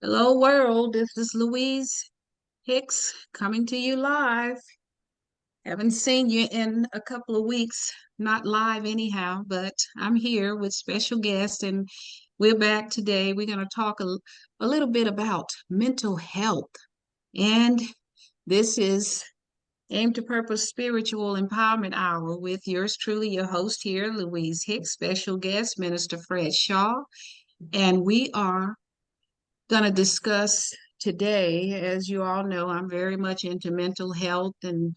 Hello, world. This is Louise Hicks coming to you live. Haven't seen you in a couple of weeks, not live anyhow, but I'm here with special guests and we're back today. We're going to talk a little bit about mental health. And this is Aim to Purpose Spiritual Empowerment Hour with yours truly, your host here, Louise Hicks, special guest, Minister Fred Shaw. And we are going to discuss today. As you all know, I'm very much into mental health and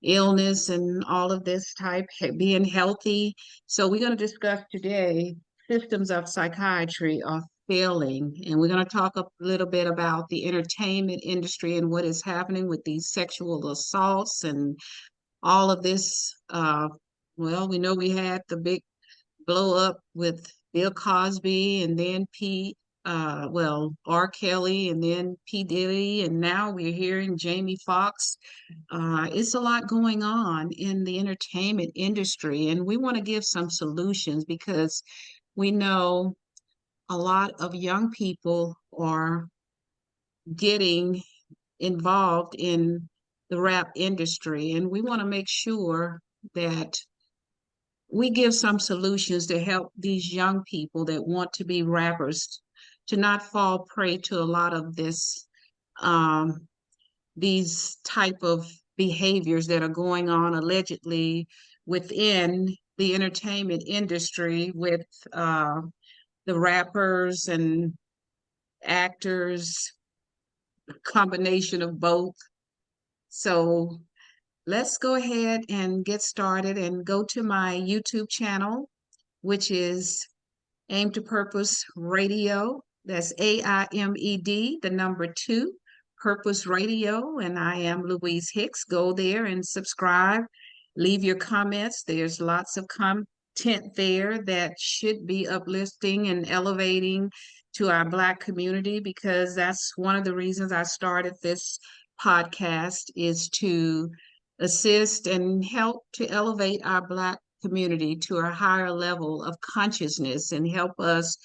illness and all of this type, being healthy. So we're going to discuss today systems of psychiatry are failing. And we're going to talk a little bit about the entertainment industry and what is happening with these sexual assaults and all of this. Well, we know we had the big blow up with Bill Cosby and then R. Kelly and then PDiddy, and now we're hearing Jamie Foxx. It's a lot going on in the entertainment industry, and we want to give some solutions because we know a lot of young people are getting involved in the rap industry, and we want to make sure that we give some solutions to help these young people that want to be rappers to not fall prey to a lot of um, these type of behaviors that are going on allegedly within the entertainment industry with the rappers and actors, combination of both. So let's go ahead and get started and go to my YouTube channel, which is Aim to Purpose Radio. That's AIMED, the number 2, Purpose Radio. And I am Louise Hicks. Go there and subscribe. Leave your comments. There's lots of content there that should be uplifting and elevating to our Black community, because that's one of the reasons I started this podcast, is to assist and help to elevate our Black community to a higher level of consciousness and help us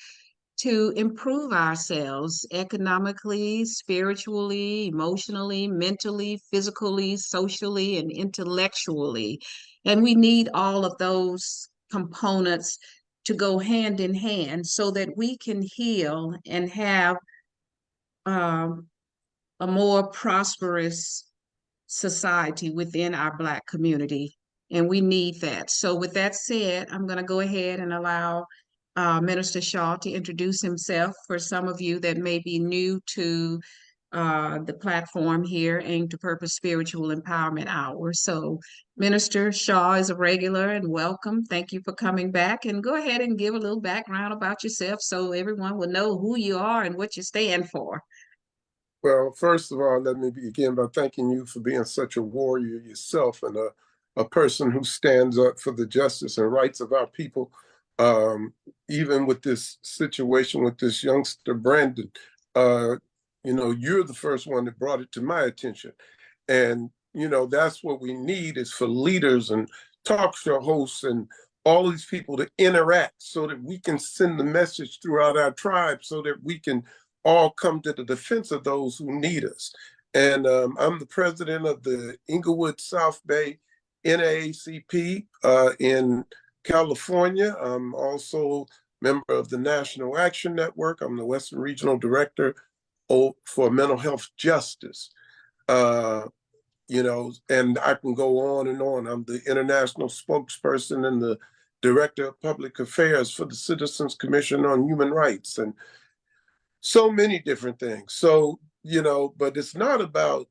to improve ourselves economically, spiritually, emotionally, mentally, physically, socially, and intellectually. And we need all of those components to go hand in hand so that we can heal and have um, a more prosperous society within our Black community. And we need that. So with that said, I'm going to go ahead and allow Minister Shaw to introduce himself for some of you that may be new to the platform here, Aim to Purpose Spiritual Empowerment Hour. So Minister Shaw is a regular and welcome. Thank you for coming back, and go ahead and give a little background about yourself so everyone will know who you are and what you stand for. Well, first of all, let me begin by thanking you for being such a warrior yourself and a person who stands up for the justice and rights of our people. Even with this situation with this youngster, Brandon, you're the first one that brought it to my attention. And, that's what we need, is for leaders and talk show hosts and all these people to interact so that we can send the message throughout our tribe so that we can all come to the defense of those who need us. And I'm the president of the Inglewood South Bay NAACP in California. I'm also member of the National Action Network. I'm the Western Regional Director for Mental Health Justice. And I can go on and on. I'm the international spokesperson and the Director of Public Affairs for the Citizens Commission on Human Rights, and so many different things. So, but it's not about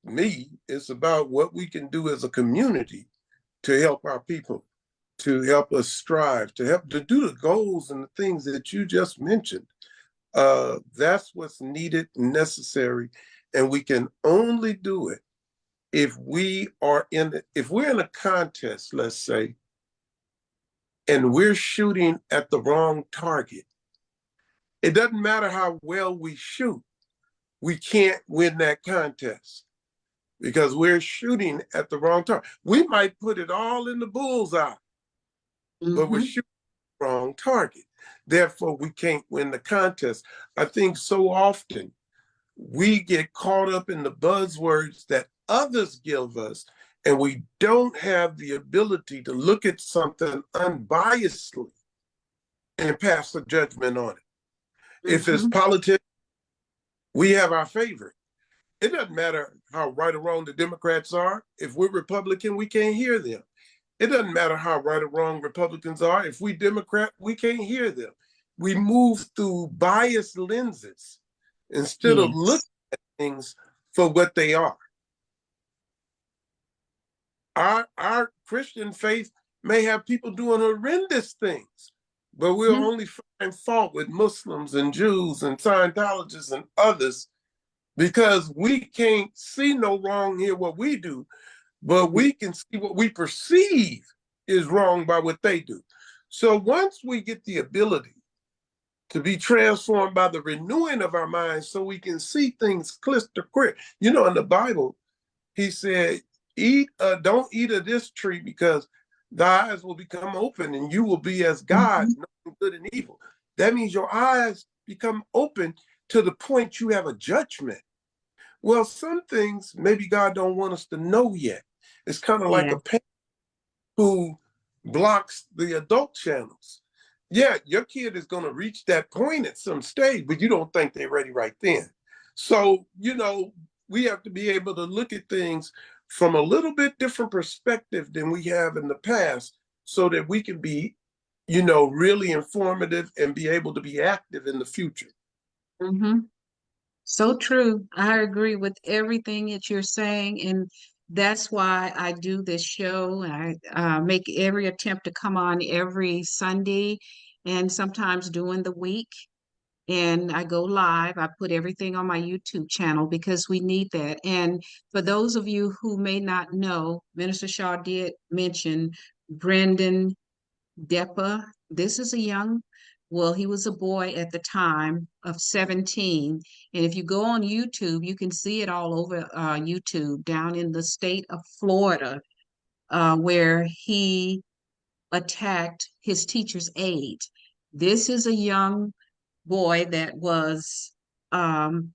me. It's about what we can do as a community to help our people, to help us strive, to help to do the goals and the things that you just mentioned. That's what's needed and necessary. And we can only do it if we're in a contest, let's say, and we're shooting at the wrong target. It doesn't matter how well we shoot. We can't win that contest because we're shooting at the wrong target. We might put it all in the bullseye, but we're shooting at the wrong target. Therefore, we can't win the contest. I think so often we get caught up in the buzzwords that others give us, and we don't have the ability to look at something unbiasedly and pass a judgment on it. If it's Mm-hmm. politics, we have our favorite. It doesn't matter how right or wrong the Democrats are. If we're Republican, we can't hear them. It doesn't matter how right or wrong Republicans are. If we Democrat, we can't hear them. We move through biased lenses instead of looking Yes. at things for what they are. Our Christian faith may have people doing horrendous things, but we'll Mm-hmm. only find fault with Muslims and Jews and Scientologists and others because we can't see no wrong here what we do, but we can see what we perceive is wrong by what they do. So once we get the ability to be transformed by the renewing of our minds so we can see things crystal clear. You know, in the Bible, he said, don't eat of this tree because thy eyes will become open and you will be as God, Mm-hmm. knowing good and evil. That means your eyes become open to the point you have a judgment. Well, some things maybe God don't want us to know yet. It's kind of like Yeah. a parent who blocks the adult channels. Yeah, your kid is going to reach that point at some stage, but you don't think they're ready right then. So, we have to be able to look at things from a little bit different perspective than we have in the past so that we can be, really informative and be able to be active in the future. Mm-hmm. So true. I agree with everything that you're saying, and that's why I do this show. I make every attempt to come on every Sunday and sometimes during the week. And I go live. I put everything on my YouTube channel because we need that. And for those of you who may not know, Minister Shaw did mention Brendan Deppa. This is a he was a boy at the time of 17. And if you go on YouTube, you can see it all over YouTube down in the state of Florida, where he attacked his teacher's aide. This is a young boy that was um,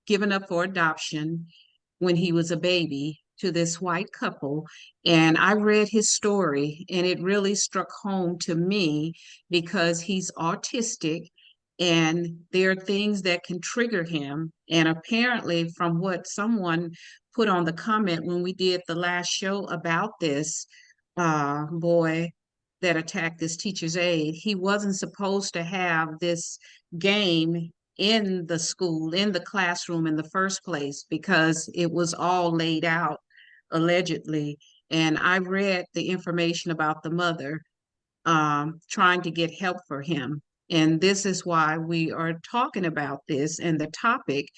given up for adoption when he was a baby to this white couple. And I read his story, and it really struck home to me because he's autistic and there are things that can trigger him. And apparently, from what someone put on the comment when we did the last show about this boy that attacked this teacher's aide, he wasn't supposed to have this game in the school, in the classroom in the first place, because it was all laid out allegedly. And I read the information about the mother trying to get help for him. And this is why we are talking about this and the topic.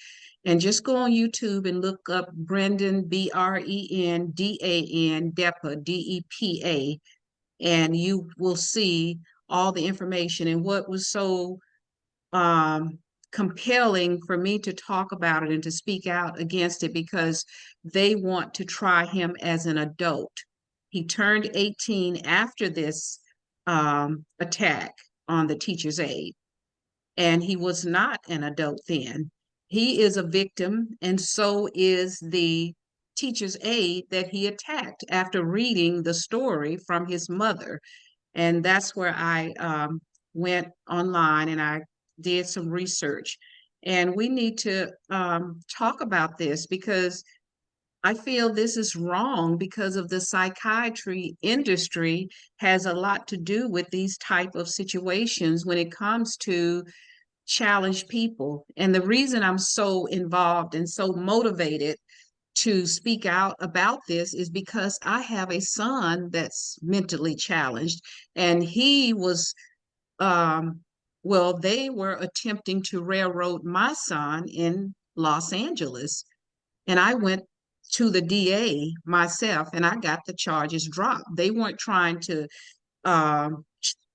And just go on YouTube and look up Brendan, Brendan, Depa, Depa, and you will see all the information. And what was so um, compelling for me to talk about it and to speak out against it because they want to try him as an adult. He turned 18 after this attack on the teacher's aide, and he was not an adult then. He is a victim, and so is the teacher's aide that he attacked after reading the story from his mother. And that's where I went online and I did some research. And we need to talk about this because I feel this is wrong because of the psychiatry industry has a lot to do with these type of situations when it comes to challenge people. And the reason I'm so involved and so motivated to speak out about this is because I have a son that's mentally challenged, and he was, they were attempting to railroad my son in Los Angeles. And I went to the DA myself and I got the charges dropped. They weren't trying to um,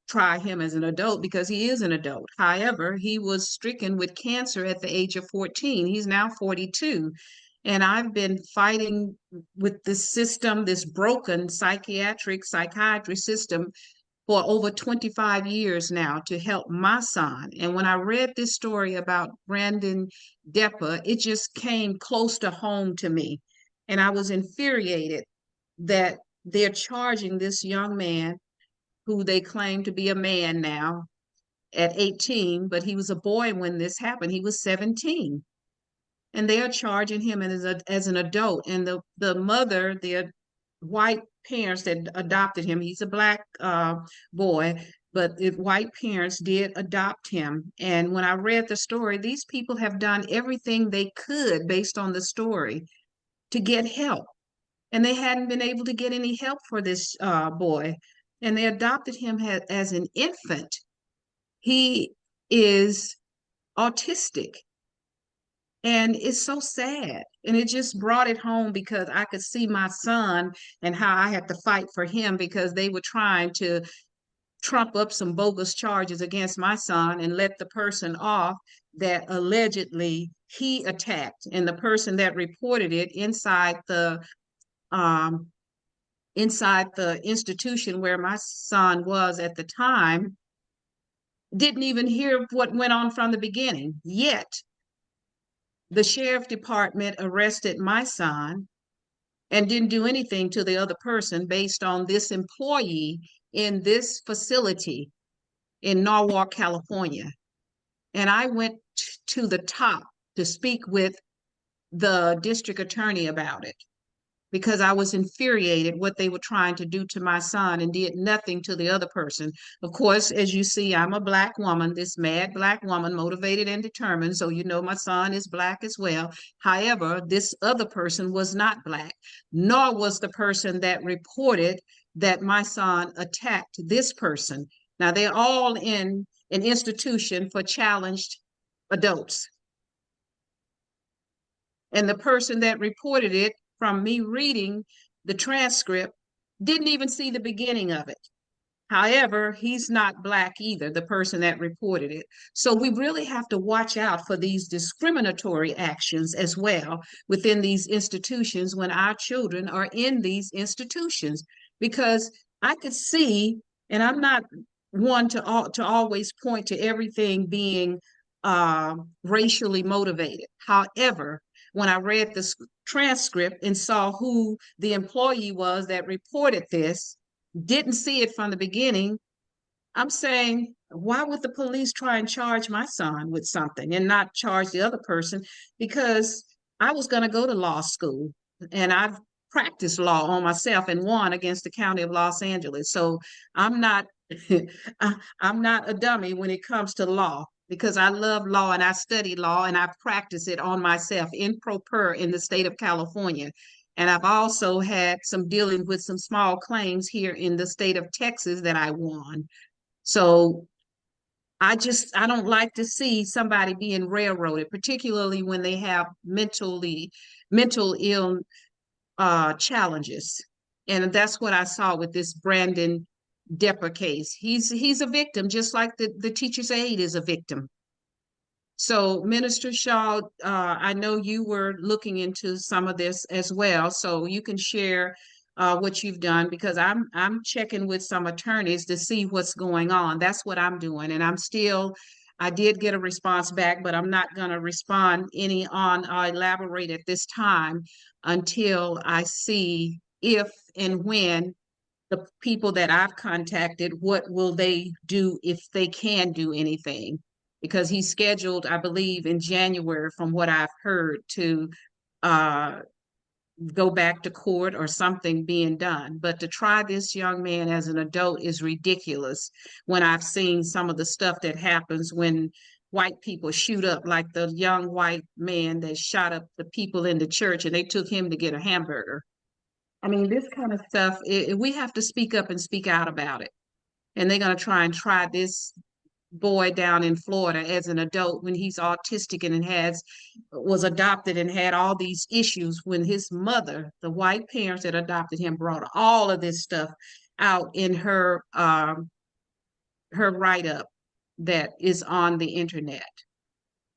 try him as an adult because he is an adult. However, he was stricken with cancer at the age of 14. He's now 42. And I've been fighting with this system, this broken psychiatry system for over 25 years now to help my son. And when I read this story about Brandon Depper, it just came close to home to me. And I was infuriated that they're charging this young man, who they claim to be a man now at 18, but he was a boy when this happened. He was 17. And they are charging him as an adult. And the mother, the white parents that adopted him, he's a black boy, but the white parents did adopt him. And when I read the story, these people have done everything they could based on the story to get help. And they hadn't been able to get any help for this boy. And they adopted him as an infant. He is autistic. And it's so sad. And it just brought it home because I could see my son and how I had to fight for him because they were trying to trump up some bogus charges against my son and let the person off that allegedly he attacked. And the person that reported it um, inside the institution where my son was at the time didn't even hear what went on from the beginning. Yet the sheriff department arrested my son and didn't do anything to the other person based on this employee in this facility in Norwalk, California. And I went to the top to speak with the district attorney about it because I was infuriated what they were trying to do to my son and did nothing to the other person. Of course, as you see, I'm a black woman, this mad black woman, motivated and determined. So you know my son is black as well. However, this other person was not black, nor was the person that reported that my son attacked this person. Now they're all in an institution for challenged adults. And the person that reported it, from me reading the transcript, didn't even see the beginning of it. However, he's not black either, the person that reported it. So we really have to watch out for these discriminatory actions as well within these institutions when our children are in these institutions. Because I could see, and I'm not one to always point to everything being racially motivated. However, when I read the transcript and saw who the employee was that reported this, didn't see it from the beginning, I'm saying, why would the police try and charge my son with something and not charge the other person? Because I was going to go to law school and I've practiced law on myself and won against the county of Los Angeles. So I'm not I'm not a dummy when it comes to law because I love law and I study law and I practice it on myself in pro per in the state of California. And I've also had some dealing with some small claims here in the state of Texas that I won. So I don't like to see somebody being railroaded, particularly when they have mental ill challenges. And that's what I saw with this Brandon Depper case. He's a victim, just like the teacher's aide is a victim. So, Minister Shaw, I know you were looking into some of this as well, so you can share what you've done because I'm checking with some attorneys to see what's going on. That's what I'm doing, and I did get a response back, but I'm not going to respond any on elaborate at this time until I see if and when the people that I've contacted, what will they do if they can do anything? Because he's scheduled, I believe, in January, from what I've heard, to uh, go back to court or something being done. But to try this young man as an adult is ridiculous when I've seen some of the stuff that happens when white people shoot up, like the young white man that shot up the people in the church and they took him to get a hamburger. I mean, this kind of stuff, we have to speak up and speak out about it. And they're going to try this boy down in Florida as an adult when he's autistic and was adopted and had all these issues when his mother, the white parents that adopted him, brought all of this stuff out in her write-up that is on the internet.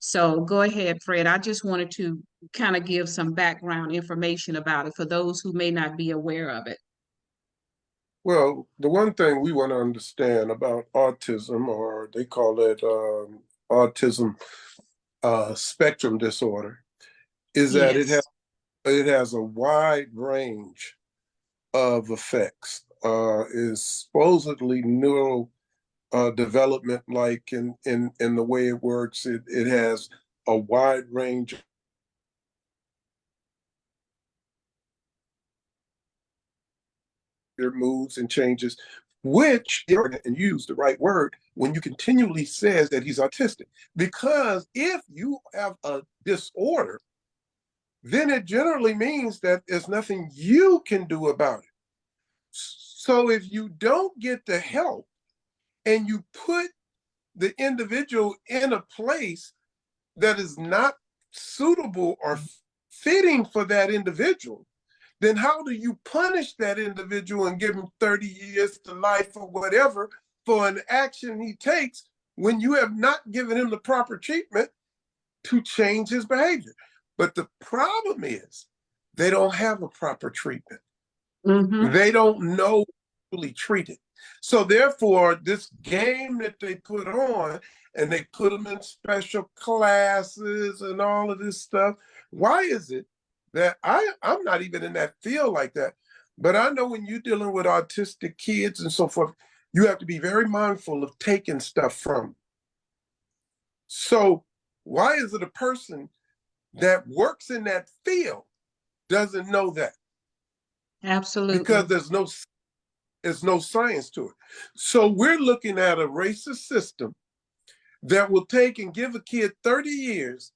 So go ahead, Fred. I just wanted to kind of give some background information about it for those who may not be aware of it. Well, the one thing we want to understand about autism, or they call it autism spectrum disorder, is that Yes. it has a wide range of effects. Is supposedly neural development, like in the way it works. It has a wide range of your moods and changes, which, and use the right word, when you continually says that he's autistic. Because if you have a disorder, then it generally means that there's nothing you can do about it. So if you don't get the help and you put the individual in a place that is not suitable or fitting for that individual, then how do you punish that individual and give him 30 years to life or whatever for an action he takes when you have not given him the proper treatment to change his behavior? But the problem is they don't have a proper treatment. Mm-hmm. They don't know really treat it. So therefore, this game that they put on, and they put them in special classes and all of this stuff. Why is it that I'm not even in that field like that? But I know when you're dealing with autistic kids and so forth, you have to be very mindful of taking stuff from them. So why is it a person that works in that field doesn't know that? Because Absolutely. there's no science to it. So we're looking at a racist system that will take and give a kid 30 years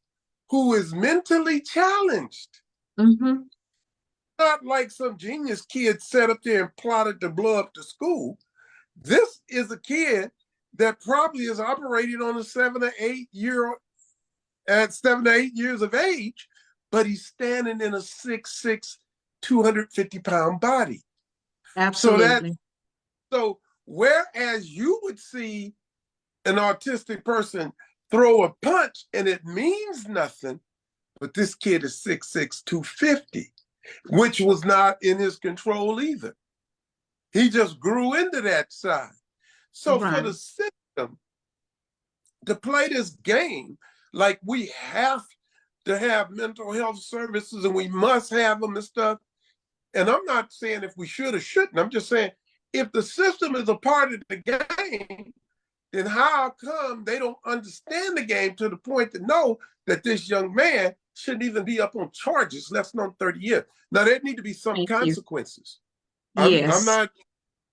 who is mentally challenged. Mm-hmm. Not like some genius kid sat up there and plotted to blow up the school. This is a kid that probably is operating on a 7 to 8 years of age, but he's standing in a 6'6", 250-pound body. So that Absolutely. so whereas you would see an autistic person throw a punch and it means nothing, but this kid is 6'6", 250, which was not in his control either. He just grew into that size. So for Right. the system to play this game, like we have to have mental health services and we must have them and stuff. And I'm not saying if we should or shouldn't. I'm just saying if the system is a part of the game, then how come they don't understand the game to the point to know that this young man shouldn't even be up on charges, less than 30 years? Now, there need to be some Thank you. consequences. I'm Yes. not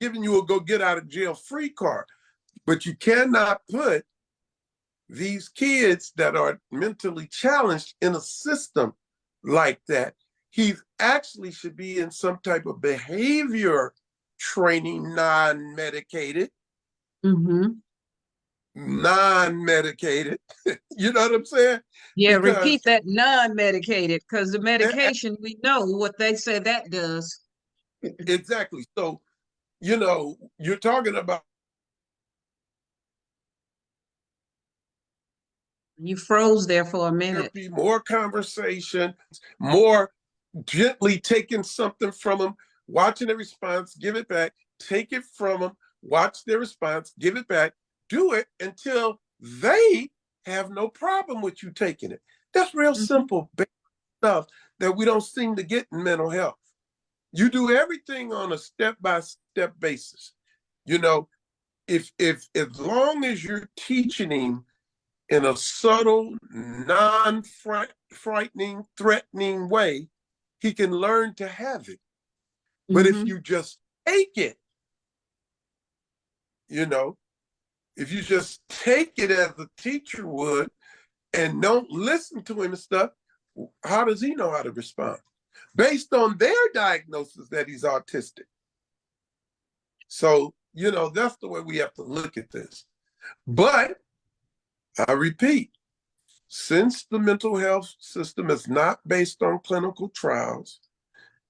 giving you a go get out of jail free card, but you cannot put these kids that are mentally challenged in a system like that. He actually should be in some type of behavior training, non-medicated, Mm-hmm. non-medicated. You know what I'm saying? Yeah, repeat Because that non-medicated, because the medication, we know what they say that does. exactly. So, you're talking about You froze there for a minute. therapy, more conversation, more gently taking something from them, watching their response, give it back, take it from them, watch their response, give it back, do it until they have no problem with you taking it. That's real Mm-hmm. simple stuff that we don't seem to get in mental health. You do everything on a step-by-step basis. You know, if as long as you're teaching him in a subtle, non-frightening, threatening way, he can learn to have it. But if Mm-hmm. you just take it, you know, if you just take it as a teacher would and don't listen to him and stuff, how does he know how to respond? Based on their diagnosis that he's autistic. So, that's the way we have to look at this. But I repeat, since the mental health system is not based on clinical trials,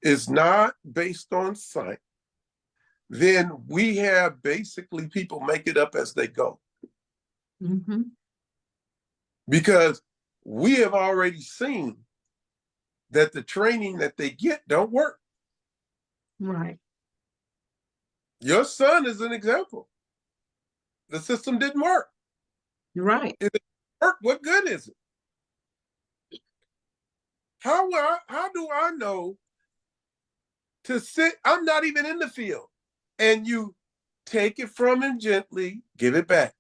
is not based on science, then we have basically people make it up as they go. Mm-hmm. Because we have already seen that the training that they get don't work. Right. Your son is an example. The system didn't work. Right. If it worked, what good is it? How do I know to sit? I'm not even in the field. And you take it from him gently, give it back.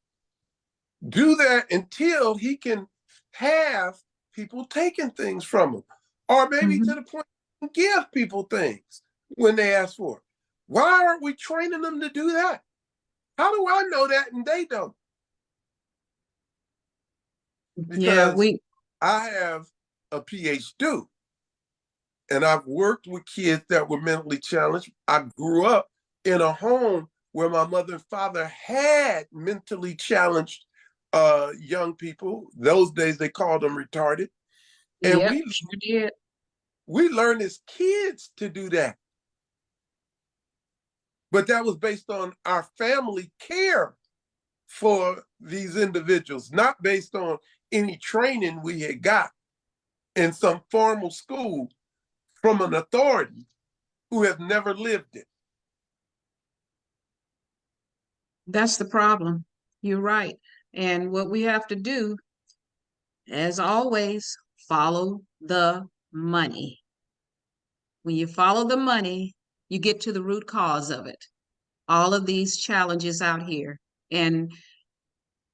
Do that until he can have people taking things from him. Or maybe to Mhm. the point give people things when they ask for it. Why aren't we training them to do that? How do I know that and they don't? Yeah, Because we I have a PHdo and I've worked with kids that were mentally challenged. I grew up in a home where my mother and father had mentally challenged young people. Those days they called them retarded. And yep, sure did. we learned as kids to do that. But that was based on our family care for these individuals, not based on any training we had got in some formal school from an authority who have never lived it. That's the problem. You're right. And what we have to do, as always, follow the money. When you follow the money, you get to the root cause of it. All of these challenges out here. And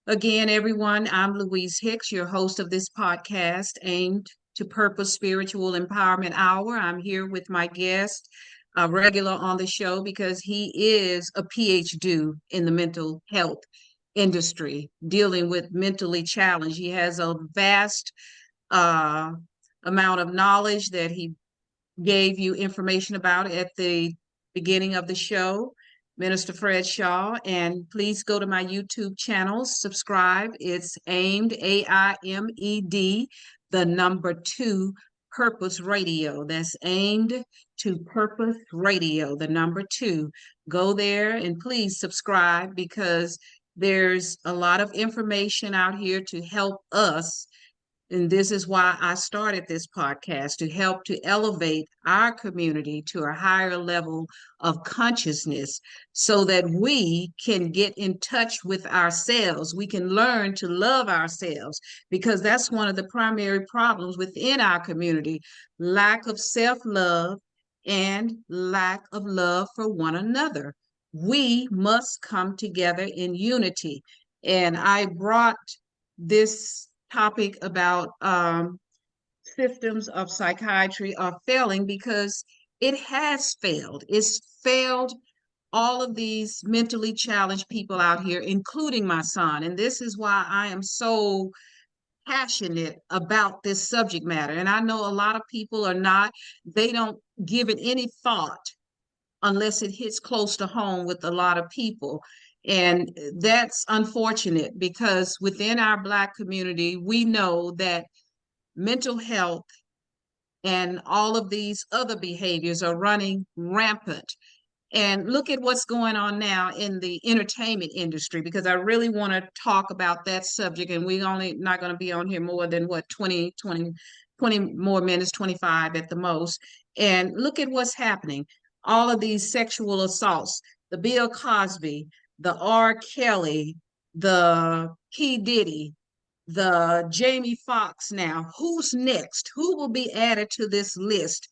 again, everyone, I'm Louise Hicks, your host of this podcast aimed to Purpose Spiritual Empowerment Hour. I'm here with my guest, a regular on the show because he is a PhD in the mental health industry, dealing with mentally challenged. He has a vast uh, amount of knowledge that he gave you information about at the beginning of the show, Minister Fred Shaw. And please go to my YouTube channel, subscribe. It's aimed, AIMED, the number two, Purpose Radio. That's aimed to Purpose Radio, the number two. Go there and please subscribe because there's a lot of information out here to help us, and this is why I started this podcast, to help to elevate our community to a higher level of consciousness so that we can get in touch with ourselves. We can learn to love ourselves because that's one of the primary problems within our community: lack of self love and lack of love for one another. We must come together in unity. And I brought this topic about systems of psychiatry are failing because it has failed. It's failed all of these mentally challenged people out here, including my son. And this is why I am so passionate about this subject matter. And I know a lot of people are not, they don't give it any thought unless it hits close to home with a lot of people. And that's unfortunate because within our Black community, we know that mental health and all of these other behaviors are running rampant. And look at what's going on now in the entertainment industry, because I really want to talk about that subject. And we only not going to be on here more than what, 20 more minutes, 25 at the most. And look at what's happening. All of these sexual assaults, the Bill Cosby, the R. Kelly, the PDiddy, the Jamie Foxx. Now, who's next? Who will be added to this list?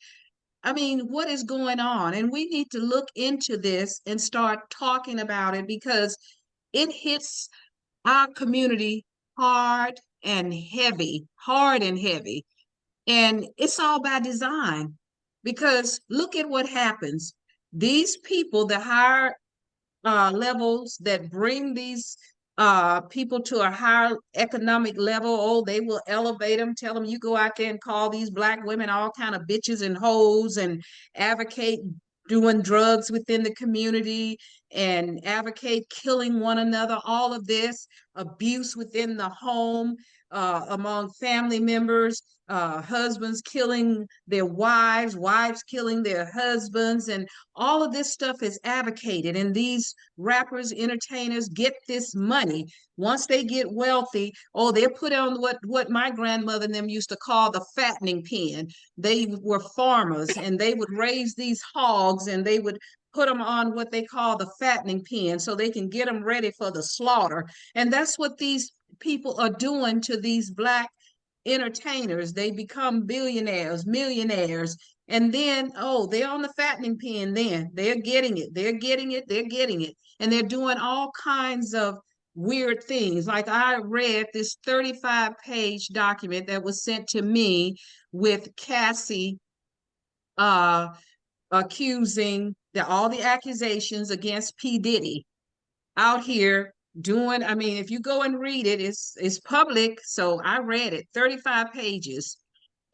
I mean, what is going on? And we need to look into this and start talking about it because it hits our community hard and heavy, hard and heavy. And it's all by design because look at what happens. These people, the higher levels that bring these people to a higher economic level, oh, they will elevate them, tell them you go out there and call these Black women all kind of bitches and hoes and advocate doing drugs within the community and advocate killing one another, all of this abuse within the home, among family members, husbands killing their wives, wives killing their husbands, and all of this stuff is advocated. And these rappers, entertainers get this money. Once they get wealthy, oh, they're put on what my grandmother and them used to call the fattening pen. They were farmers and they would raise these hogs and they would put them on what they call the fattening pen so they can get them ready for the slaughter. And that's what these people are doing to these Black entertainers. They become billionaires, millionaires, and then, oh, they're on the fattening pen. Then they're getting it, they're getting it, they're getting it. And they're doing all kinds of weird things. Like I read this 35-page document that was sent to me with Cassie uh accusing all the accusations against PDiddy out here doing. I mean, if you go and read it, it's public. So I read it, 35 pages.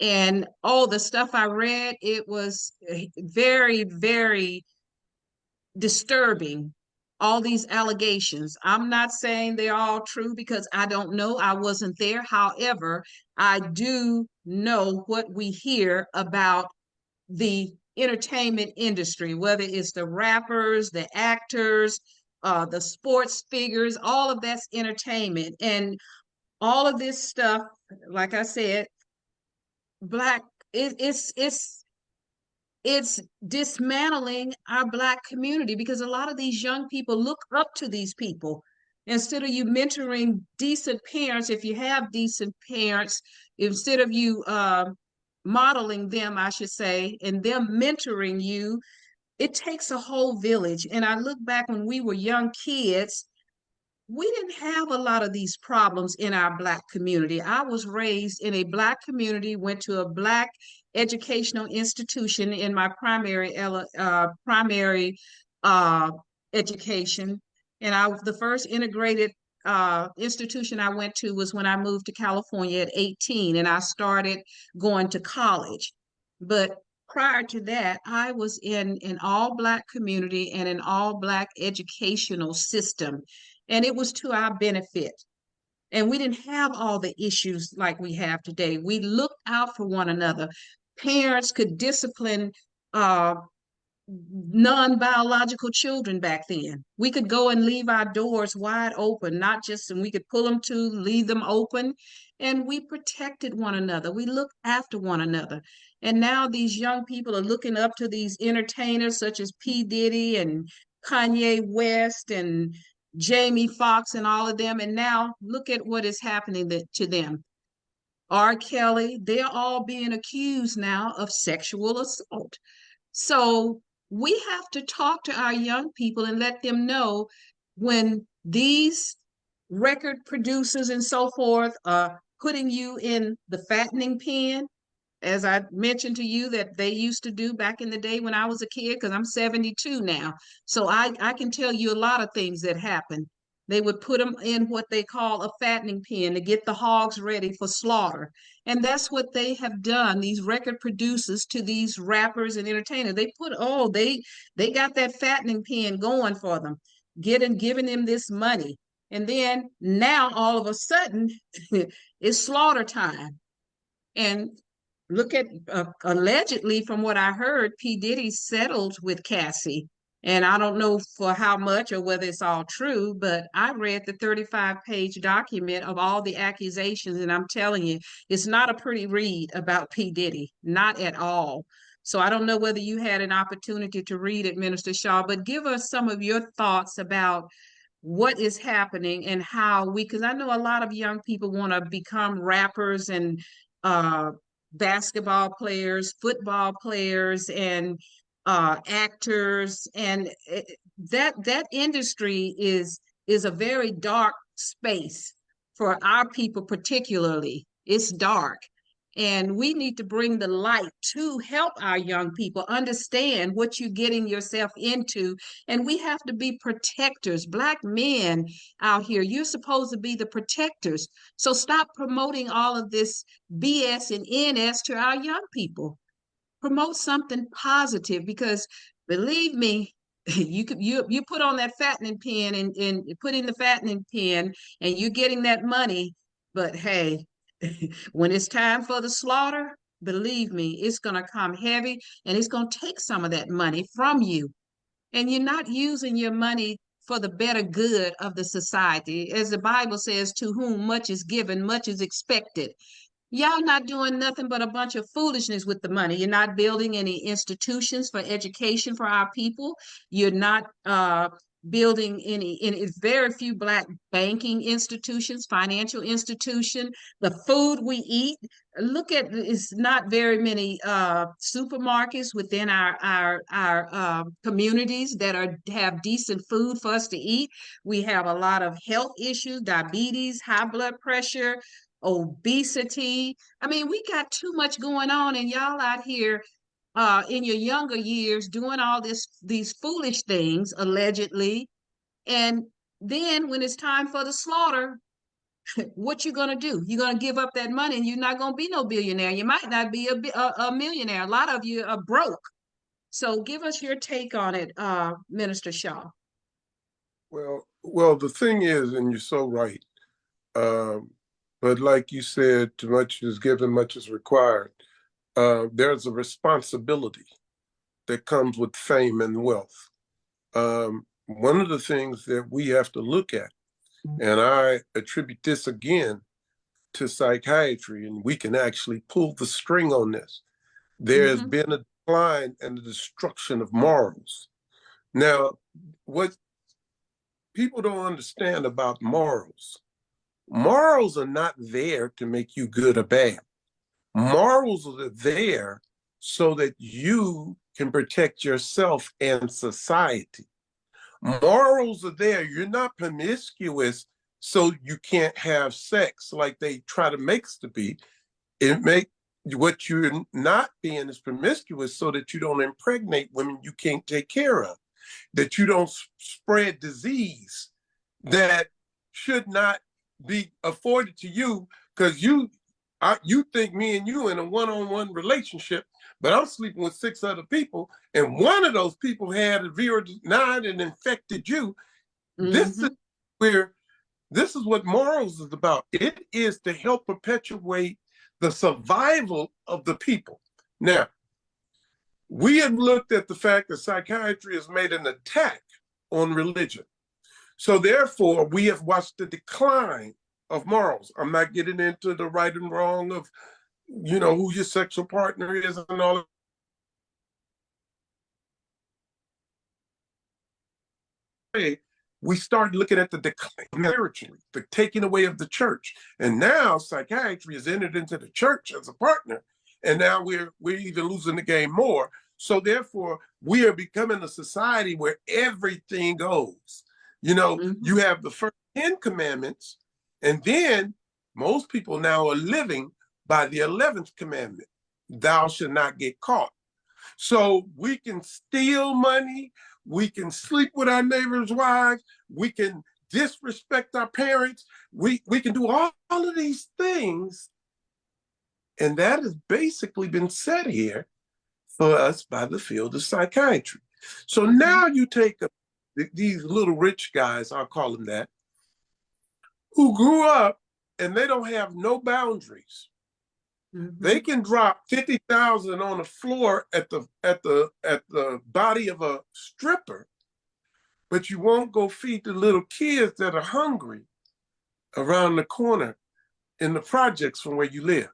And all the stuff I read, it was very, very disturbing. All these allegations. I'm not saying they're all true because I don't know. I wasn't there. However, I do know what we hear about the entertainment industry, whether it's the rappers, the actors, the sports figures, all of that's entertainment. And all of this stuff, like I said, Black, it, it's dismantling our Black community because a lot of these young people look up to these people. Instead of you mentoring decent parents, if you have decent parents, instead of you modeling them, I should say, and them mentoring you, it takes a whole village. And I look back when we were young kids, we didn't have a lot of these problems in our Black community. I was raised in a Black community, went to a Black educational institution in my primary uh, education. And the first integrated institution I went to was when I moved to California at 18, and I started going to college. But prior to that, I was in an all Black community and an all Black educational system, and it was to our benefit. And we didn't have all the issues like we have today. We looked out for one another. Parents could discipline uh, non-biological children back then. We could go and leave our doors wide open, not just, and we could pull them to, leave them open, and we protected one another. We looked after one another. And now these young people are looking up to these entertainers such as P. Diddy and Kanye West and Jamie Foxx and all of them. And now look at what is happening to them. R. Kelly, they're all being accused now of sexual assault. So we have to talk to our young people and let them know when these record producers and so forth are putting you in the fattening pen, as I mentioned to you that they used to do back in the day when I was a kid, because I'm 72 now. So I can tell you a lot of things that happened. They would put them in what they call a fattening pen to get the hogs ready for slaughter. And that's what they have done, these record producers, to these rappers and entertainers. They put, oh, they got that fattening pen going for them, giving them this money. And then now all of a sudden it's slaughter time. And look at allegedly, from what I heard, P. Diddy settled with Cassie. And I don't know for how much or whether it's all true, but I read the 35-page document of all the accusations, and I'm telling you, it's not a pretty read about P. Diddy, not at all. So I don't know whether you had an opportunity to read it, Minister Shaw, but give us some of your thoughts about what is happening and how we, because I know a lot of young people want to become rappers and uh, basketball players, football players, and actors, and that industry is a very dark space for our people, particularly. It's dark. And we need to bring the light to help our young people understand what you're getting yourself into. And we have to be protectors. Black men out here, you're supposed to be the protectors. So stop promoting all of this BS and NS to our young people. Promote something positive, because believe me, you put on that fattening pen and put in the fattening pen and you're getting that money. But hey, when it's time for the slaughter, believe me, it's going to come heavy, and it's going to take some of that money from you. And you're not using your money for the better good of the society. As the Bible says, to whom much is given, much is expected. Y'all not doing nothing but a bunch of foolishness with the money. You're not building any institutions for education for our people. You're not building any very few black banking institutions, financial institution. The food we eat, look at, it's not very many supermarkets within our communities that have decent food for us to eat. We have a lot of health issues, diabetes, high blood pressure, obesity. I mean, we got too much going on, and y'all out here in your younger years doing all these foolish things allegedly, and then when it's time for the slaughter, what you gonna do? You're gonna give up that money, and you're not gonna be no billionaire. You might not be a millionaire. A lot of you are broke. So give us your take on it, Minister Shaw. Well, the thing is, and you're so right. Um, but like you said, too much is given, much is required. There's a responsibility that comes with fame and wealth. One of the things that we have to look at, and I attribute this again to psychiatry, and we can actually pull the string on this. There has been a decline and the destruction of morals. Now, what people don't understand about morals, morals are not there to make you good or bad. Morals are there so that you can protect yourself and society. Morals are there. You're not promiscuous so you can't have sex like they try to make us to be. It make what you're not being is promiscuous so that you don't impregnate women you can't take care of, that you don't spread disease that should not be afforded to you because you think me and you in a one-on-one relationship, but I'm sleeping with 6 other people, and one of those people had a VR9 and infected you. This is where this is what morals is about. It is to help perpetuate the survival of the people. Now, we have looked at the fact that psychiatry has made an attack on religion. So therefore, we have watched the decline of morals. I'm not getting into the right and wrong of, who your sexual partner is and all that. We started looking at the decline spiritually, the taking away of the church. And now psychiatry has entered into the church as a partner. And now we're even losing the game more. So therefore, we are becoming a society where everything goes. You have the first 10 commandments, and then most people now are living by the 11th commandment. Thou shalt not get caught. So we can steal money. We can sleep with our neighbors' wives. We can disrespect our parents. We can do all of these things. And that has basically been said here for us by the field of psychiatry. So now you take these little rich guys, I'll call them that, who grew up and they don't have no boundaries. They can drop 50,000 on the floor at the body of a stripper, but you won't go feed the little kids that are hungry around the corner in the projects from where you live.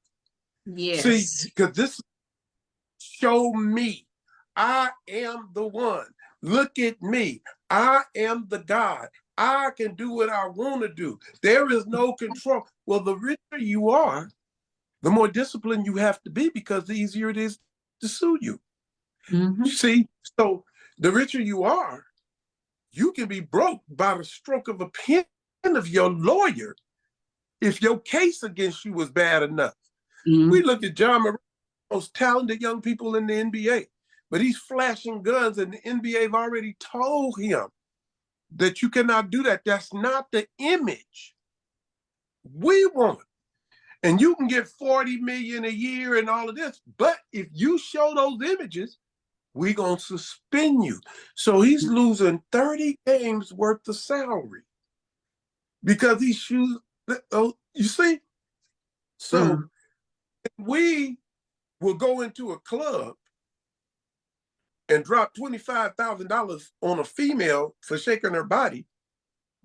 Yes. See, because this show me. I am the one. Look at me. I am the God. I can do what I want to do. There is no control. Well, the richer you are, the more disciplined you have to be because the easier it is to sue you. See, so the richer you are, you can be broke by the stroke of a pen of your lawyer if your case against you was bad enough. We look at John Morant, most talented young people in the NBA, but he's flashing guns, and the NBA have already told him that you cannot do that. That's not the image we want. And you can get 40 million a year and all of this, but if you show those images, we're going to suspend you. So he's losing 30 games worth of salary because he shoots. You see? So we will go into a club and drop $25,000 on a female for shaking her body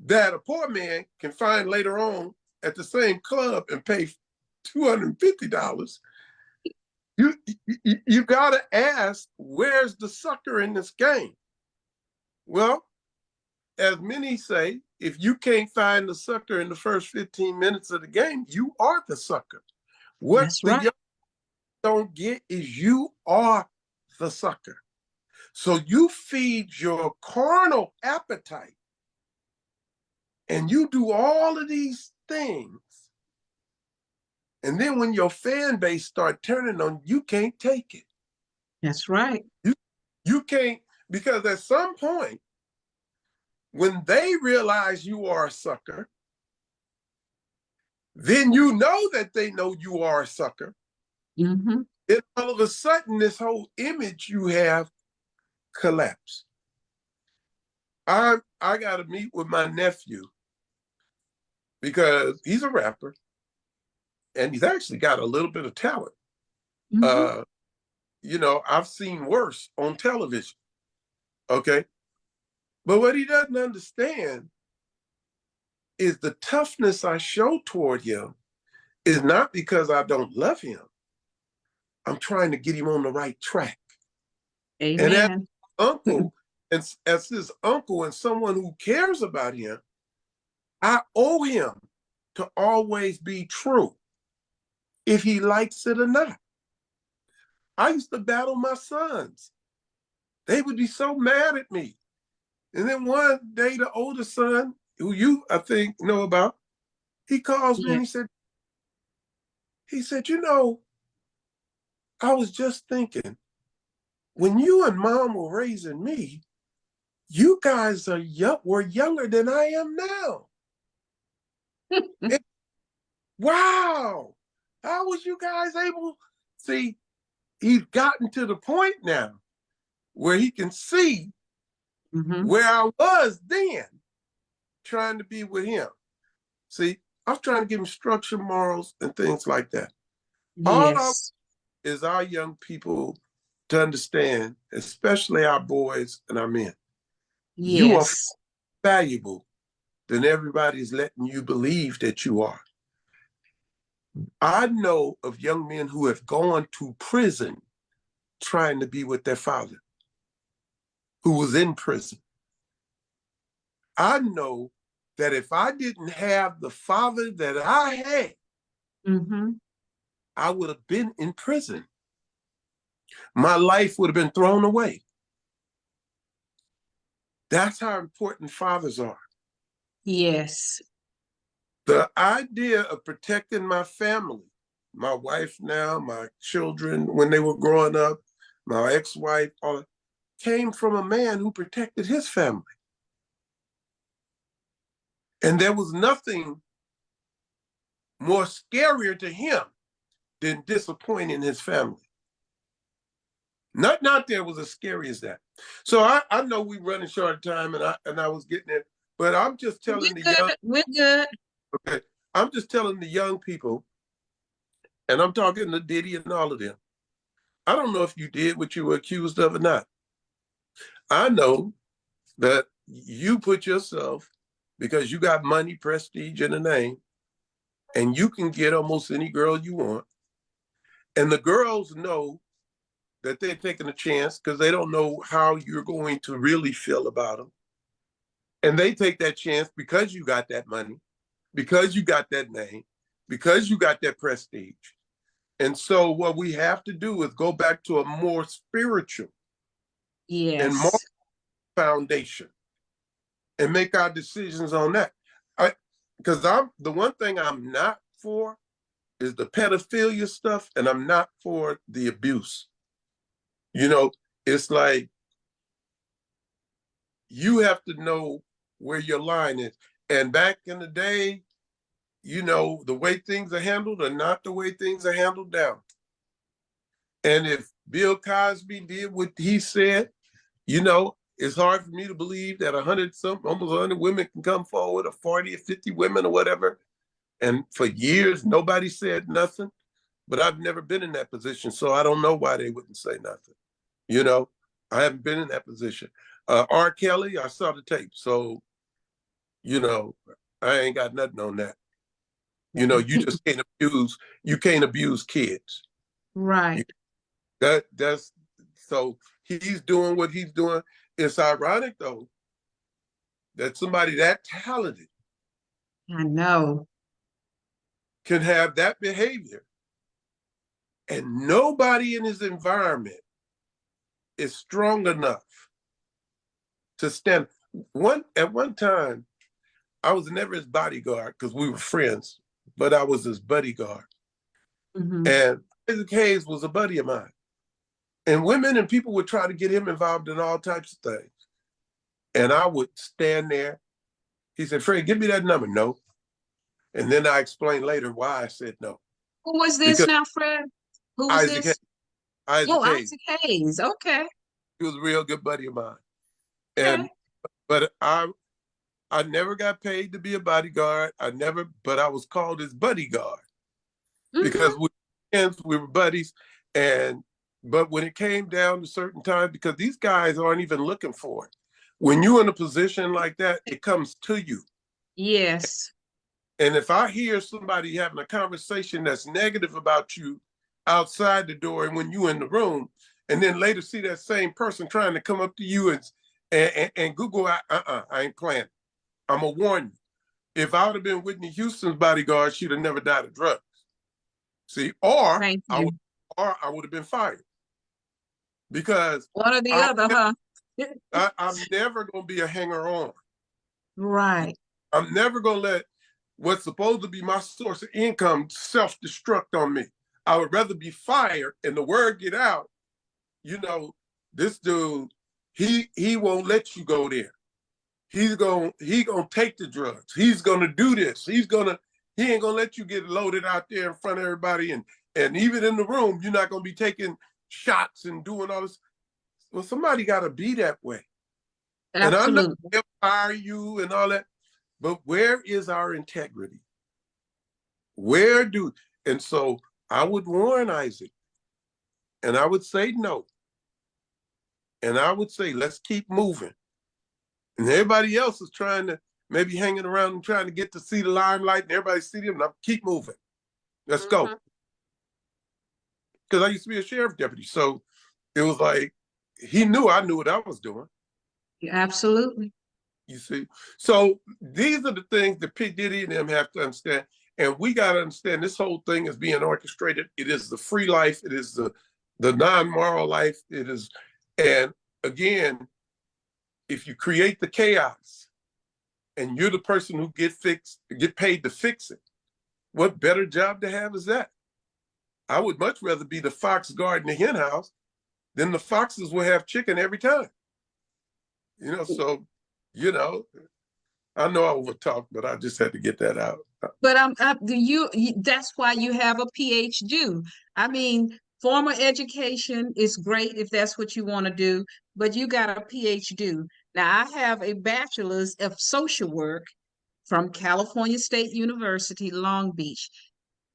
that a poor man can find later on at the same club and pay $250, you got to ask, where's the sucker in this game? Well, as many say, if you can't find the sucker in the first 15 minutes of the game, you are the sucker. What That's the right. young don't get is you are the sucker. So you feed your carnal appetite and you do all of these things. And then when your fan base start turning on, you can't take it. That's right. You can't, because at some point, when they realize you are a sucker, then you know that they know you are a sucker. Mm-hmm. Then all of a sudden, this whole image you have collapse. I got to meet with my nephew because he's a rapper and he's actually got a little bit of talent. Mm-hmm. I've seen worse on television. Okay. But what he doesn't understand is the toughness I show toward him is not because I don't love him. I'm trying to get him on the right track. And as Amen. uncle, and as his uncle and someone who cares about him, I owe him to always be true, if he likes it or not. I used to battle my sons. They would be so mad at me. And then one day, the older son, who you, I think, know about, he calls me Yeah. and he said, I was just thinking, when you and mom were raising me, you guys were younger than I am now. And, wow, how was you guys able? See, he's gotten to the point now where he can see Mm-hmm. where I was then trying to be with him. See, I was trying to give him structure, morals, and things like that. All I Yes. is our young people to understand, especially our boys and our men, you are Yes. valuable than everybody's letting you believe that you are. I know of young men who have gone to prison trying to be with their father, who was in prison. I know that if I didn't have the father that I had, Mm-hmm. I would have been in prison. My life would have been thrown away. That's how important fathers are. Yes. The idea of protecting my family, my wife now, my children when they were growing up, my ex-wife, all came from a man who protected his family. And there was nothing more scarier to him than disappointing his family. Not there was as scary as that. So I know we running short of time and I was getting it, but I'm just We're telling the young, good. We're good. okay, I'm just telling the young people, and I'm talking to Diddy and all of them. I don't know if you did what you were accused of or not. I know that you put yourself, because you got money, prestige, and a name, and you can get almost any girl you want. And the girls know that they're taking a chance because they don't know how you're going to really feel about them. And they take that chance because you got that money, because you got that name, because you got that prestige. And so what we have to do is go back to a more spiritual and more Yes. foundation and make our decisions on that. Because I'm the one thing I'm not for is the pedophilia stuff, and I'm not for the abuse. You know, it's like you have to know where your line is. And back in the day, the way things are handled are not the way things are handled now. And if Bill Cosby did what he said, it's hard for me to believe that almost 100 women can come forward, or 40 or 50 women or whatever. And for years, nobody said nothing. But I've never been in that position, so I don't know why they wouldn't say nothing. I haven't been in that position. R. Kelly, I saw the tape, so I ain't got nothing on that. You just can't abuse kids. You, Right. that's so he's doing what he's doing. It's ironic though that somebody that talented I know. can have that behavior and nobody in his environment is strong enough to stand. At one time, I was never his bodyguard because we were friends, but I was his bodyguard. Hmm. And Isaac Hayes was a buddy of mine. And women and people would try to get him involved in all types of things. And I would stand there. He said, Fred, give me that number. No. And then I explained later why I said no. Who was this Because now, Fred? Who was Isaac Hayes, this? Isaac Oh, Hayes, Isaac Hayes. Okay. he was a real good buddy of mine. Okay. And but I never got paid to be a bodyguard. But I was called his bodyguard because Hmm. we were friends, we were buddies. But when it came down to certain times, because these guys aren't even looking for it. When you're in a position like that, it comes to you. Yes. And if I hear somebody having a conversation that's negative about you outside the door and when you in the room, and then later see that same person trying to come up to you and Google, I ain't playing. I'm gonna warn you. If I would have been Whitney Houston's bodyguard, she'd have never died of drugs. See, Thank you. or I would have been fired because One or the I, other, huh? I'm never gonna be a hanger on. Right. I'm never gonna let what's supposed to be my source of income self-destruct on me. I would rather be fired and the word get out, you know, this dude, he won't let you go there. He gonna take the drugs. He's gonna do this. He ain't gonna let you get loaded out there in front of everybody. And even in the room, you're not gonna be taking shots and doing all this. Well, somebody gotta be that way. And I know Absolutely. they'll fire you and all that, but where is our integrity? Where do and so I would warn Isaac and I would say no. And I would say, let's keep moving. And everybody else is trying to maybe hanging around and trying to get to see the limelight and everybody see them. Now keep moving. Let's go. Hmm. Because I used to be a sheriff deputy. So it was like he knew I knew what I was doing. Absolutely. You see? So these are the things that P. Diddy and them have to understand. And we got to understand this whole thing is being orchestrated. It is the free life. It is the non-moral life. It is, and again, if you create the chaos and you're the person who get paid to fix it, what better job to have is that? I would much rather be the fox guarding the hen house than the foxes will have chicken every time. So, you know, I know I overtalked, but I just had to get that out. But that's why you have a PhD. I mean, formal education is great if that's what you want to do, but you got a PhD. Now, I have a bachelor's of social work from California State University, Long Beach.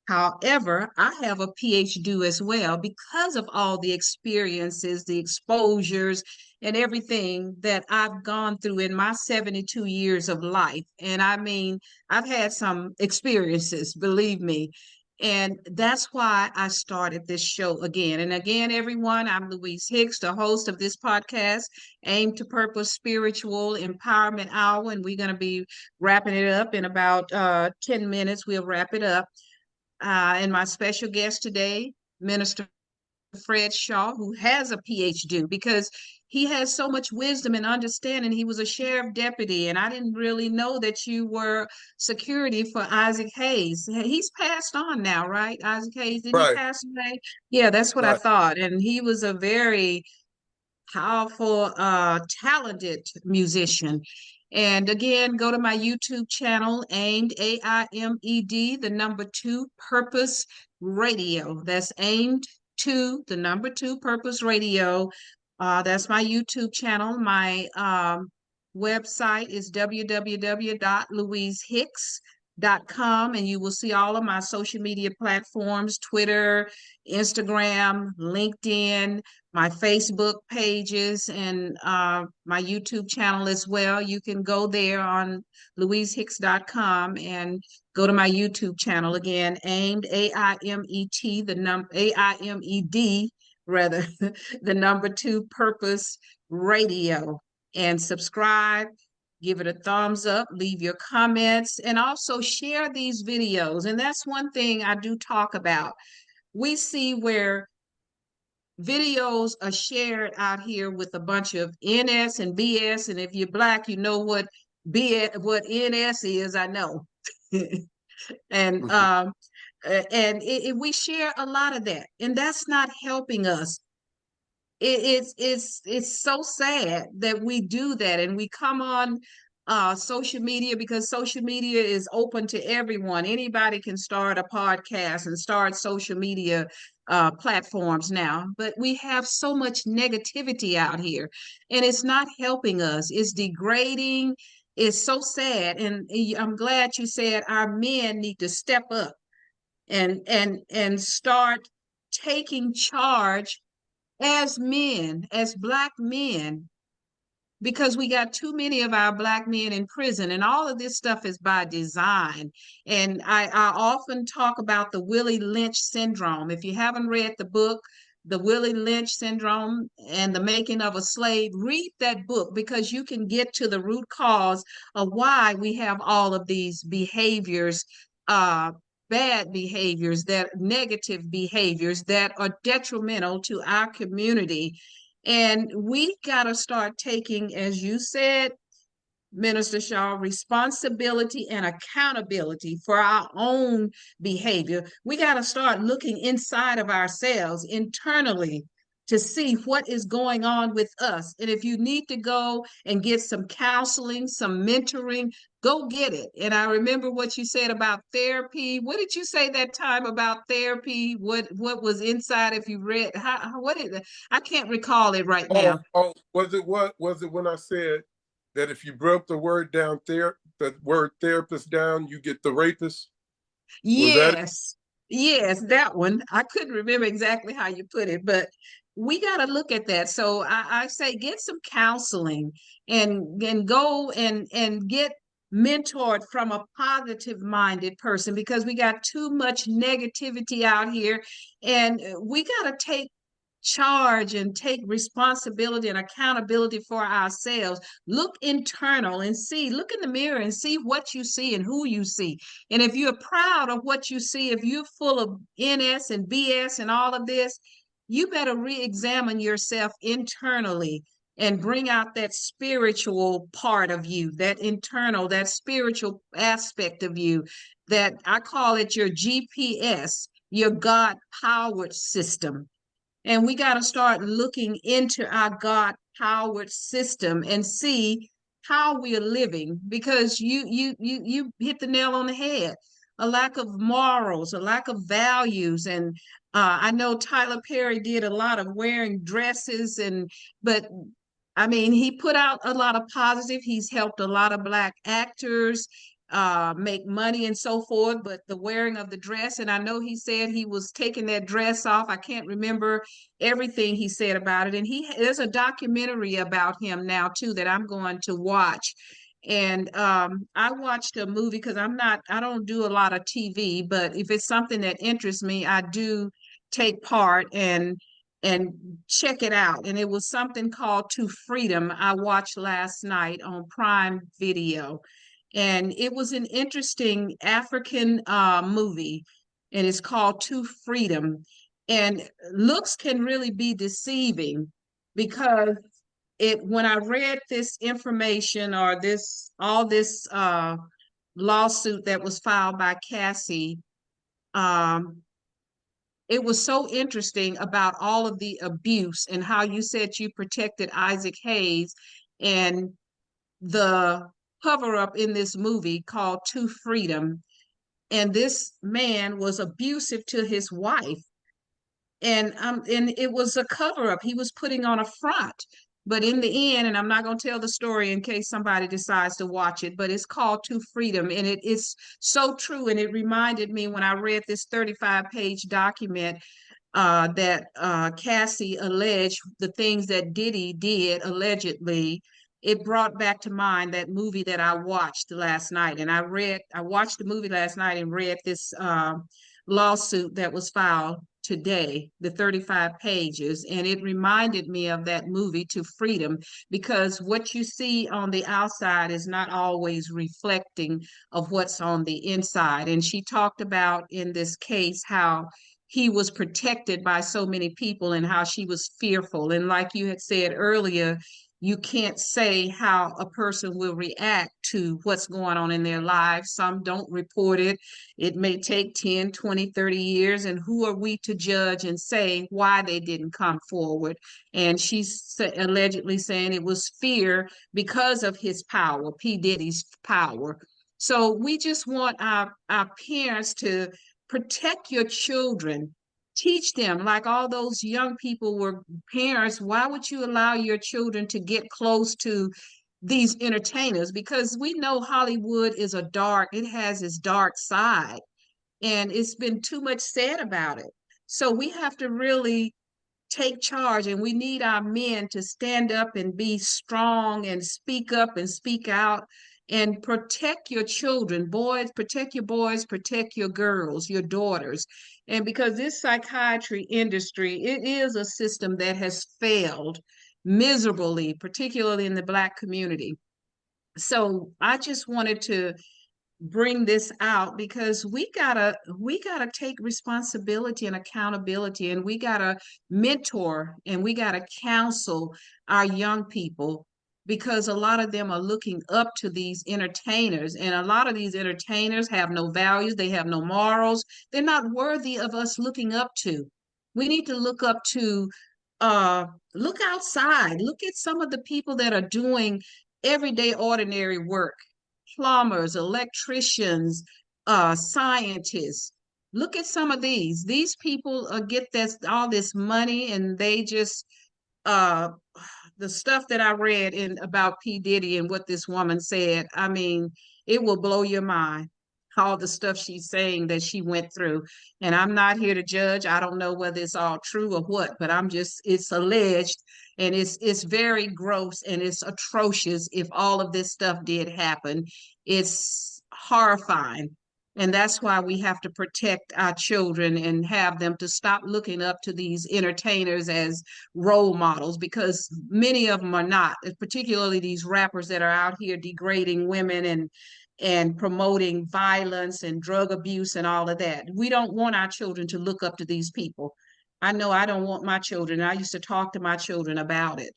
However, I have a PhD as well because of all the experiences, the exposures, and everything that I've gone through in my 72 years of life. And I mean, I've had some experiences, believe me. And that's why I started this show again. And again, everyone, I'm Louise Hicks, the host of this podcast, Aim to Purpose Spiritual Empowerment Hour. And we're going to be wrapping it up in about 10 minutes. We'll wrap it up. And my special guest today, Minister Fred Shaw, who has a PhD because he has so much wisdom and understanding. He was a sheriff deputy, and I didn't really know that you were security for Isaac Hayes. He's passed on now, right? Isaac Hayes, did he Right, pass away? Yeah, that's what I right. thought. And he was a very powerful, talented musician. And again, go to my YouTube channel, aimed AIMED, the number two Purpose Radio. That's aimed to the number two Purpose Radio. That's my YouTube channel. My website is www.louisehicks.com and you will see all of my social media platforms, Twitter, Instagram, LinkedIn, my Facebook pages, and my YouTube channel as well. You can go there on louisehicks.com and go to my YouTube channel again, aimed AIMET, AIMED rather, the number 2 purpose radio, and subscribe. Give it a thumbs up, leave your comments, and also share these videos. And that's one thing I do talk about. We see where videos are shared out here with a bunch of NS and BS. And if you're Black, you know what what NS is, I know. and Mhm. we share a lot of that, and that's not helping us. It's so sad that we do that, and we come on social media because social media is open to everyone. Anybody can start a podcast and start social media platforms now, but we have so much negativity out here, and it's not helping us. It's degrading. It's so sad, and I'm glad you said our men need to step up and start taking charge as men, as Black men, because we got too many of our Black men in prison, and all of this stuff is by design. And I often talk about the Willie Lynch syndrome. If you haven't read the book, The Willie Lynch Syndrome and the Making of a Slave, read that book, because you can get to the root cause of why we have all of these behaviors, bad behaviors, that negative behaviors that are detrimental to our community. And we got to start taking, as you said, Minister Shaw, responsibility and accountability for our own behavior. We got to start looking inside of ourselves internally to see what is going on with us. And if you need to go and get some counseling, some mentoring, go get it. And I remember what you said about therapy. What did you say that time about therapy? What was inside? If you read, what is it? I can't recall it right now. Was it when I said that if you broke the word down there, the word therapist down, you get the rapist? Was that it? Yes, yes, that one. I couldn't remember exactly how you put it, but we got to look at that. So I say get some counseling and go and get mentored from a positive minded person, because we got too much negativity out here, and we got to take charge and take responsibility and accountability for ourselves. Look internal and see, look in the mirror and see what you see and who you see. And if you're proud of what you see, if you're full of NS and BS and all of this, you better re-examine yourself internally and bring out that spiritual part of you, that internal, that spiritual aspect of you, that I call it your GPS, your God powered system. And we got to start looking into our God powered system and see how we are living, because you hit the nail on the head. A lack of morals, a lack of values. And I know Tyler Perry did a lot of wearing dresses, and but I mean, he put out a lot of positive. He's helped a lot of Black actors make money and so forth, but the wearing of the dress, and I know he said he was taking that dress off. I can't remember everything he said about it. And there's a documentary about him now too that I'm going to watch. And I watched a movie, because I don't do a lot of TV, but if it's something that interests me, I do take part and check it out. And it was something called To Freedom I watched last night on Prime Video. And it was an interesting African movie, and it's called To Freedom. And looks can really be deceiving, because when I read this information, or all this lawsuit that was filed by Cassie, um, it was so interesting about all of the abuse, and how you said you protected Isaac Hayes, and the cover up in this movie called To Freedom. And this man was abusive to his wife. And it was a cover up. He was putting on a front. But in the end, and I'm not going to tell the story in case somebody decides to watch it, but it's called To Freedom. And it is so true. And it reminded me when I read this 35-page document that Cassie alleged the things that Diddy did allegedly. It brought back to mind that movie that I watched last night. And I watched the movie last night and read this lawsuit that was filed today, the 35 pages, and it reminded me of that movie To Freedom, because what you see on the outside is not always reflecting of what's on the inside. And she talked about in this case how he was protected by so many people and how she was fearful. And like you had said earlier, you can't say how a person will react to what's going on in their lives. Some don't report it. It may take 10, 20, 30 years. And who are we to judge and say why they didn't come forward? And she's allegedly saying it was fear because of his power, P. Diddy's power. So we just want our parents to protect your children, teach them, like all those young people were parents. Why would you allow your children to get close to these entertainers? Because we know Hollywood is it has its dark side, and it's been too much said about it. So we have to really take charge, and we need our men to stand up and be strong and speak up and speak out and protect your children. Boys, protect your boys, protect your girls, your daughters. And because this psychiatry industry, it is a system that has failed miserably, particularly in the Black community. So I just wanted to bring this out because we gotta take responsibility and accountability, and we gotta mentor and we gotta counsel our young people, because a lot of them are looking up to these entertainers, and a lot of these entertainers have no values, they have no morals, they're not worthy of us looking up to. We need to look up to uh look outside, look at some of the people that are doing everyday ordinary work, plumbers, electricians, scientists. Look at some of these. These people get this all this money, and they just uh, the stuff that I read in about P. Diddy and what this woman said. I mean, it will blow your mind. All the stuff she's saying that she went through. And I'm not here to judge. I don't know whether it's all true or what, but it's alleged, and it's very gross and it's atrocious if all of this stuff did happen. It's horrifying. And that's why we have to protect our children and have them to stop looking up to these entertainers as role models, because many of them are not, particularly these rappers that are out here degrading women and promoting violence and drug abuse and all of that. We don't want our children to look up to these people. I know I don't want my children. I used to talk to my children about it.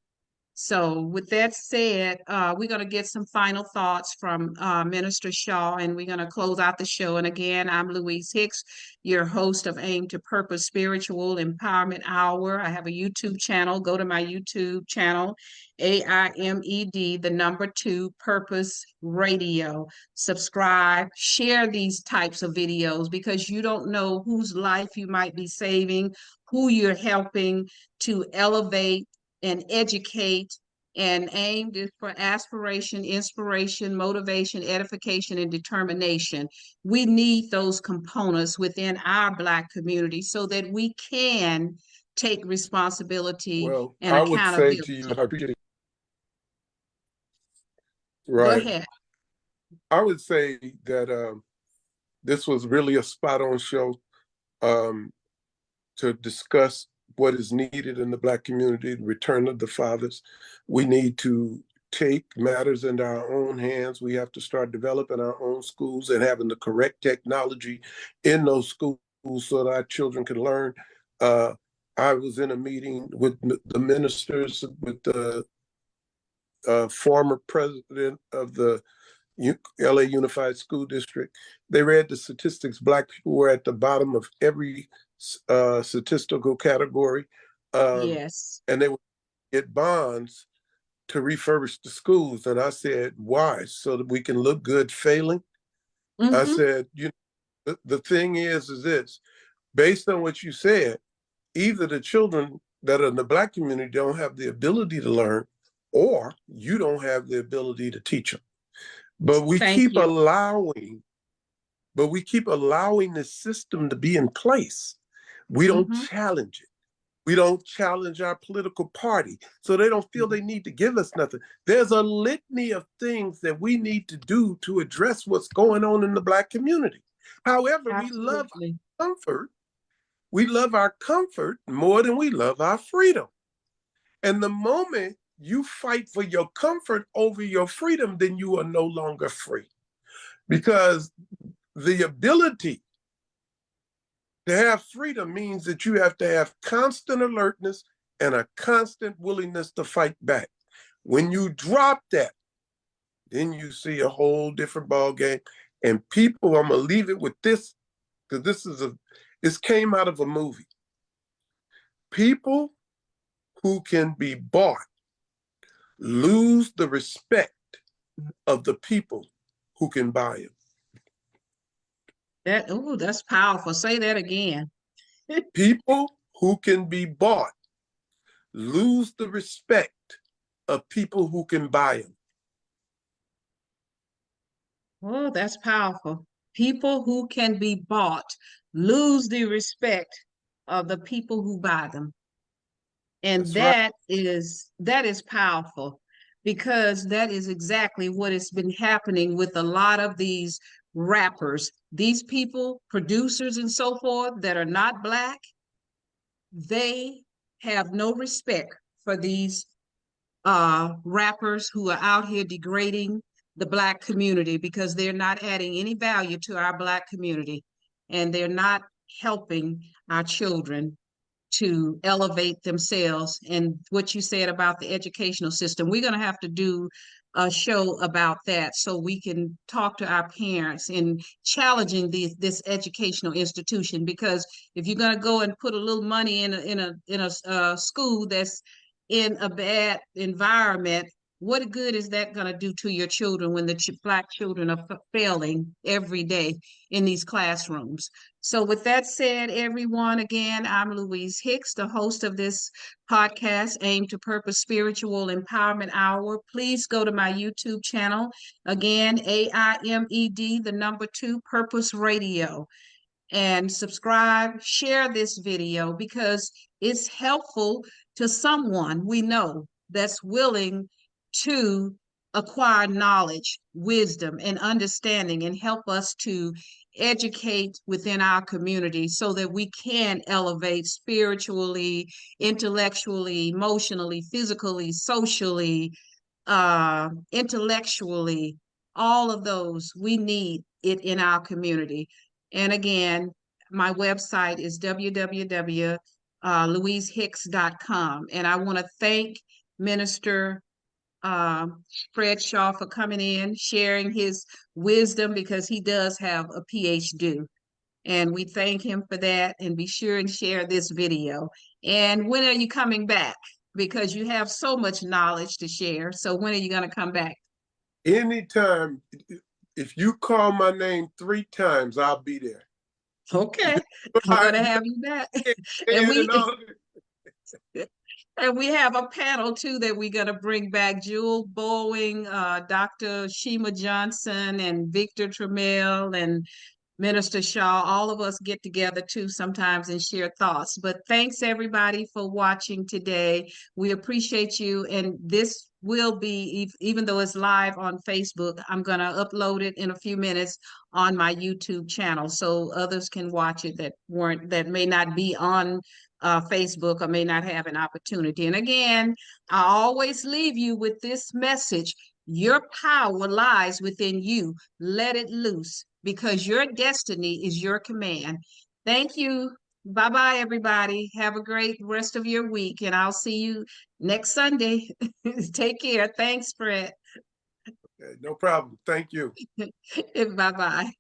So with that said, we're going to get some final thoughts from Minister Shaw, and we're going to close out the show. And again, I'm Louise Hicks, your host of Aim to Purpose Spiritual Empowerment Hour. I have a YouTube channel. Go to my YouTube channel, AIMED, the number 2, Purpose Radio. Subscribe, share these types of videos, because you don't know whose life you might be saving, who you're helping to elevate and educate. And aimed is for aspiration, inspiration, motivation, edification, and determination. We need those components within our Black community so that we can take responsibility Well, and I would say to accountability. you, I appreciate it. Go Right. ahead. I would say that this was really a spot on show um, to discuss what is needed in the Black community, the return of the fathers. We need to take matters into our own hands. We have to start developing our own schools and having the correct technology in those schools so that our children can learn. I was in a meeting with the ministers, with the former president of the LA Unified School District. They read the statistics. Black people were at the bottom of every statistical category. Yes. And they would get bonds to refurbish the schools. And I said, why? So that we can look good failing? I Mm-hmm. said, the thing is this, based on what you said, either the children that are in the Black community don't have the ability to learn, or you don't have the ability to teach them. But we Thank keep you. allowing, the system to be in place. We don't Mm-hmm. challenge it. We don't challenge our political party, so they don't feel they need to give us nothing. There's a litany of things that we need to do to address what's going on in the Black community. However, we love Absolutely. comfort. We love our comfort more than we love our freedom. And the moment you fight for your comfort over your freedom, then you are no longer free. Because the ability to have freedom means that you have to have constant alertness and a constant willingness to fight back. When you drop that, then you see a whole different ball game. And people, I'm gonna leave it with this, because this came out of a movie. People who can be bought lose the respect of the people who can buy them. That's powerful. Say that again. People who can be bought lose the respect of people who can buy them. Oh, that's powerful. People who can be bought lose the respect of the people who buy them. And That's right. that is powerful because that is exactly what has been happening with a lot of these rappers. These people, producers and so forth that are not Black, they have no respect for these rappers who are out here degrading the Black community because they're not adding any value to our Black community and they're not helping our children to elevate themselves. And what you said about the educational system, we're going to have to do a show about that so we can talk to our parents in challenging this educational institution. Because if you're going to go and put a little money in a school that's in a bad environment, what good is that going to do to your children when the Black children are failing every day in these classrooms? So with that said, everyone, again, I'm Louise Hicks, the host of this podcast, Aim to Purpose Spiritual Empowerment Hour. Please go to my YouTube channel. Again, AIMED, the number 2, Purpose Radio. And subscribe, share this video because it's helpful to someone we know that's willing to acquire knowledge, wisdom, and understanding and help us to educate within our community so that we can elevate spiritually, intellectually, emotionally, physically, socially, intellectually, all of those. We need it in our community. And again, my website is www.louisehicks.com. And I want to thank Minister Fred Shaw for coming in, sharing his wisdom because he does have a PHdo. And we thank him for that. And be sure and share this video. And when are you coming back? Because you have so much knowledge to share. So when are you going to come back? Anytime, if you call my name 3 times, I'll be there. Okay, I'm going to have you back. And we and we have a panel too that we're going to bring back: Jewel Bowling, Dr. Shima Johnson, and Victor Trammell, and Minister Shaw. All of us get together too sometimes and share thoughts. But thanks everybody for watching today. We appreciate you. And this will be, even though it's live on Facebook, I'm going to upload it in a few minutes on my YouTube channel so others can watch it that may not be on Facebook or may not have an opportunity. And again, I always leave you with this message: your power lies within you. Let it loose because your destiny is your command. Thank you. Bye-bye, everybody. Have a great rest of your week, and I'll see you next Sunday. Take care. Thanks, Fred. Okay, no problem. Thank you. Bye-bye.